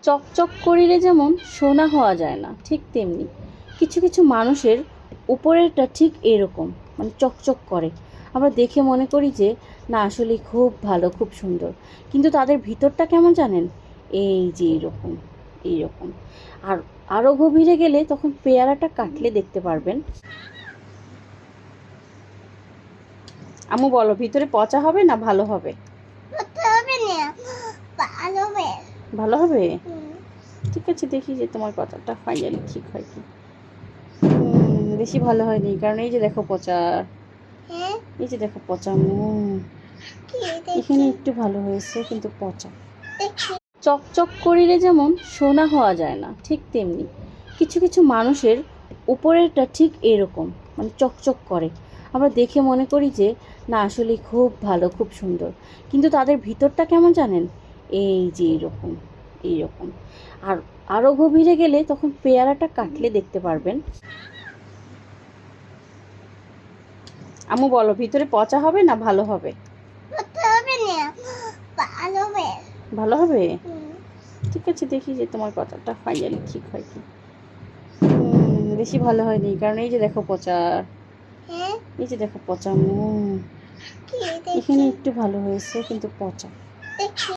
চকচক করিলে যেমন সোনা হওয়া যায় না, ঠিক তেমনি কিছু কিছু মানুষের উপরেরটা ঠিক এরকম, মানে চকচক করে। আমরা দেখে মনে করি যে না, আসলে খুব ভালো, খুব সুন্দর, কিন্তু তাদের ভিতরটা কেমন জানেন? এই যে এইরকম এইরকম। আর আরও গভীরে গেলে তখন পেয়ারাটা কাটলে দেখতে পারবেন। আম্মু বলো, ভিতরে পচা হবে না ভালো হবে? ভালো হবে। ঠিক আছে, দেখি যে তোমার কথাটা ফাইনালি ঠিক হয় কি। বেশি ভালো হয়নি, কারণ এই যে দেখো পচা, এই যে দেখো পচা। এখানে একটু ভালো হয়েছে, কিন্তু পচা। চকচক করিলে যেমন সোনা হওয়া যায় না, ঠিক তেমনি কিছু কিছু মানুষের উপরেরটা ঠিক এরকম, মানে চকচক করে। আমরা দেখে মনে করি যে না, আসলে খুব ভালো, খুব সুন্দর, কিন্তু তাদের ভিতরটা কেমন জানেন? এই যে এইরকম এইরকম। আর আরও গভীরে গেলে তখন পেয়ারাটা কাটলে দেখতে পারবেন। আম্মু বলো, ভিতরে পচা হবে না ভালো হবে? ভালো হবে। ঠিক আছে, দেখি যে তোমার কথাটা ফাইনালি ঠিক হয় কি। বেশি ভালো হয়নি, কারণ এই যে দেখো পচা, এই যে দেখো পচা। এখানে একটু ভালো হয়েছে, কিন্তু পচা।